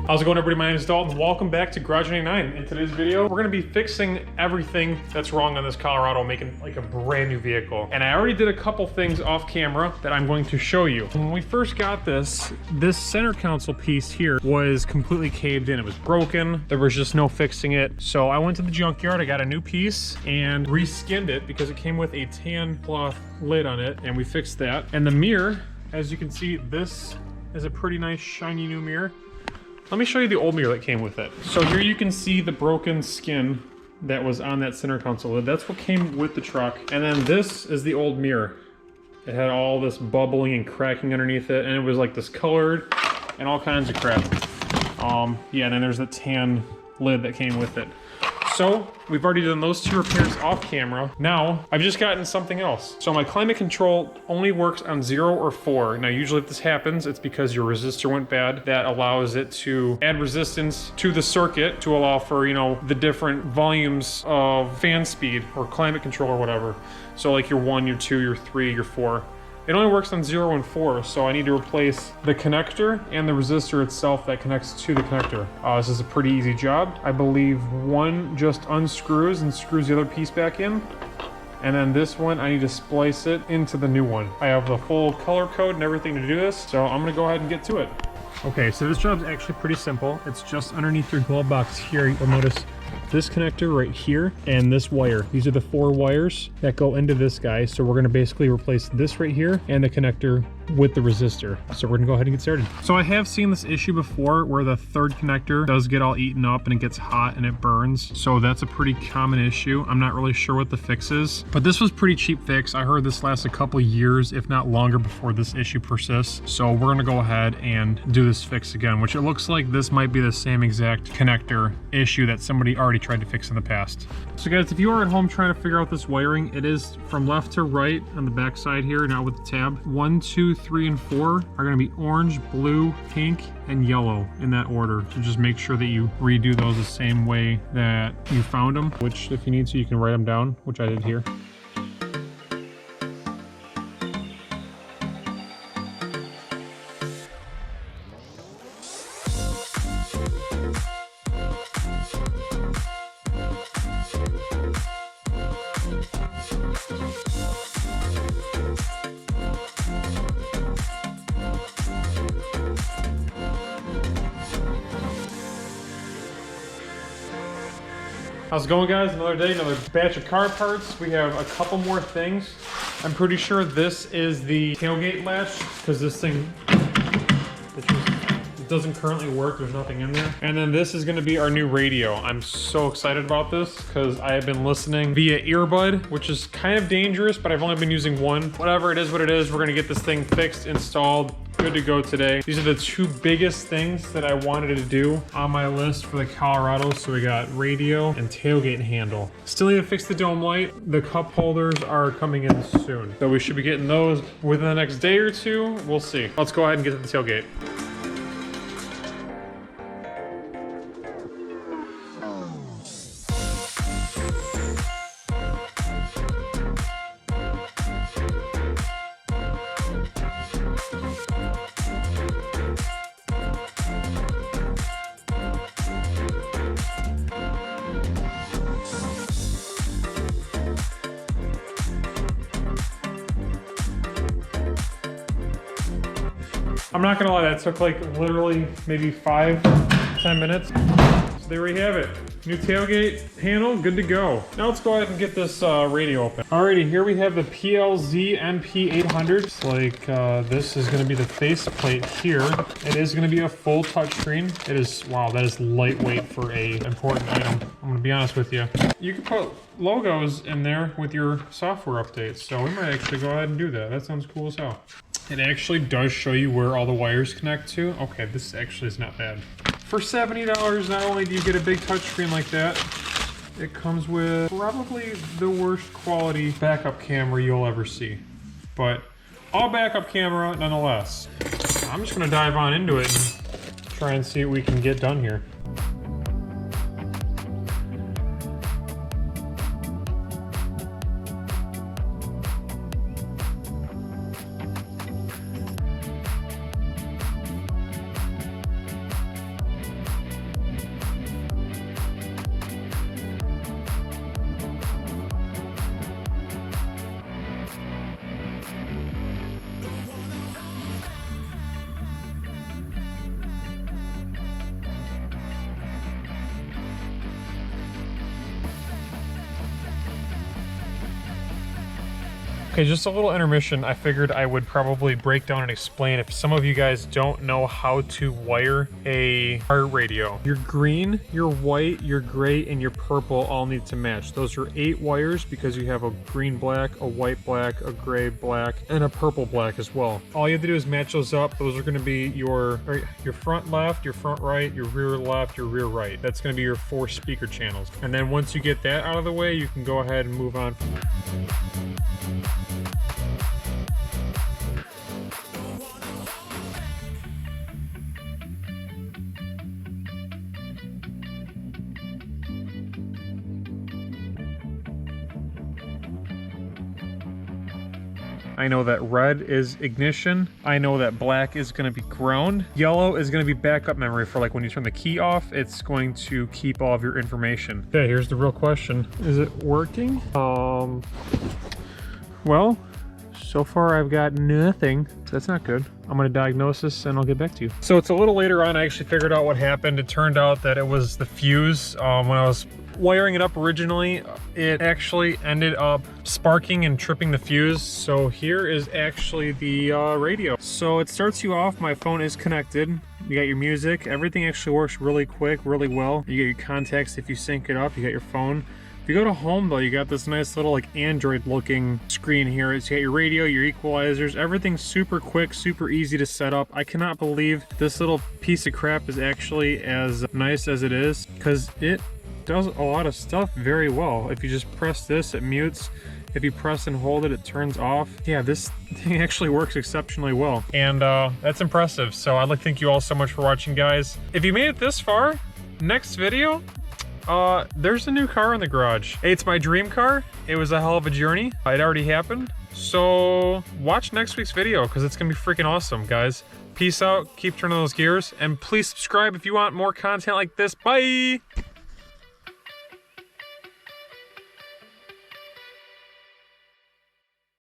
How's it going, everybody? My name is Dalton. Welcome back to Garage 99. In today's video, we're gonna be fixing everything that's wrong on this Colorado, making like a brand new vehicle. And I already did a couple things off camera that I'm going to show you. When we first got this center console piece here was completely caved in. It was broken. There was just no fixing it. So I went to the junkyard, I got a new piece and reskinned it because it came with a tan cloth lid on it, and we fixed that. And the mirror, as you can see, this is a pretty nice shiny new mirror. Let me show you the old mirror that came with it. So here you can see the broken skin that was on that center console lid. That's what came with the truck. And then this is the old mirror. It had all this bubbling and cracking underneath it, and it was like this colored and all kinds of crap. Yeah, and then there's the tan lid that came with it. So we've already done those two repairs off camera. Now I've just gotten something else. So my climate control only works on 0 or 4. Now usually if this happens, it's because your resistor went bad. That allows it to add resistance to the circuit to allow for, you know, the different volumes of fan speed or climate control or whatever. So like your 1, your 2, your 3, your 4. It only works on 0 and 4, so I need to replace the connector and the resistor itself that connects to the connector. This is a pretty easy job. I believe one just unscrews and screws the other piece back in. And then this one, I need to splice it into the new one. I have the full color code and everything to do this, so I'm gonna go ahead and get to it. Okay, so this job's actually pretty simple. It's just underneath your glove box here. You'll notice this connector right here and this wire. These are the 4 wires that go into this guy. So we're gonna basically replace this right here and the connector with the resistor. So we're gonna go ahead and get started. So I have seen this issue before where the third connector does get all eaten up and it gets hot and it burns. So that's a pretty common issue. I'm not really sure what the fix is, but this was pretty cheap fix. I heard this lasts a couple years, if not longer, before this issue persists. So we're gonna go ahead and do this fix again, which it looks like this might be the same exact connector issue that somebody already tried to fix in the past. So guys, if you are at home trying to figure out this wiring, it is from left to right on the back side here, now with the tab. 1, 2, 3, and 4 are gonna be orange, blue, pink, and yellow in that order. So just make sure that you redo those the same way that you found them, which if you need to, you can write them down, which I did here. How's it going, guys? Another day, another batch of car parts. We have a couple more things. I'm pretty sure this is the tailgate latch because this thing it doesn't currently work. There's nothing in there. And then this is going to be our new radio. I'm so excited about this because I have been listening via earbud, which is kind of dangerous, but I've only been using one. Whatever, it is what it is. We're going to get this thing fixed, installed, good to go today. These are the 2 biggest things that I wanted to do on my list for the Colorado. So we got radio and tailgate handle. Still need to fix the dome light. The cup holders are coming in soon, so we should be getting those within the next day or 2. We'll see. Let's go ahead and get to the tailgate. I'm not gonna lie, that took like literally maybe 5-10 minutes. So there we have it. New tailgate handle, good to go. Now let's go ahead and get this radio open. Alrighty, here we have the PLZ MP800. It's like this is gonna be the faceplate here. It is gonna be a full touchscreen. It is, wow, that is lightweight for a important item. I'm gonna be honest with you. You can put logos in there with your software updates. So we might actually go ahead and do that. That sounds cool as hell. It actually does show you where all the wires connect to. Okay, this actually is not bad. For $70, not only do you get a big touchscreen like that, it comes with probably the worst quality backup camera you'll ever see. But all backup camera nonetheless. I'm just gonna dive on into it and try and see what we can get done here. Okay, just a little intermission. I figured I would probably break down and explain if some of you guys don't know how to wire a heart radio. Your green, your white, your gray, and your purple all need to match. Those are 8 wires because you have a green black, a white black, a gray black, and a purple black as well. All you have to do is match those up. Those are going to be your front left, your front right, your rear left, your rear right. That's going to be your 4 speaker channels. And then once you get that out of the way, you can go ahead and move on. I know that red is ignition. I know that black is going to be ground. Yellow is going to be backup memory for like when you turn the key off, it's going to keep all of your information. Okay, here's the real question. Is it working? Well, so far I've got nothing. So that's not good. I'm going to diagnose this and I'll get back to you. So it's a little later on, I actually figured out what happened. It turned out that it was the fuse. When I was wiring it up originally, it actually ended up sparking and tripping the fuse. So here is actually the radio. So it starts you off. My phone is connected. You got your music. Everything actually works really quick, really well. You get your contacts if you sync it up. You got your phone. If you go to home though, you got this nice little like Android looking screen here. It's got your radio, your equalizers, everything's super quick, super easy to set up. I cannot believe this little piece of crap is actually as nice as it is, because it does a lot of stuff very well. If you just press this, it mutes. If you press and hold it, it turns off. Yeah, this thing actually works exceptionally well. And that's impressive. So I'd like to thank you all so much for watching, guys. If you made it this far, next video, there's a new car in the garage. Hey, it's my dream car. It was a hell of a journey. It already happened. So watch next week's video because it's gonna be freaking awesome, guys. Peace out, keep turning those gears, and please subscribe if you want more content like this. Bye!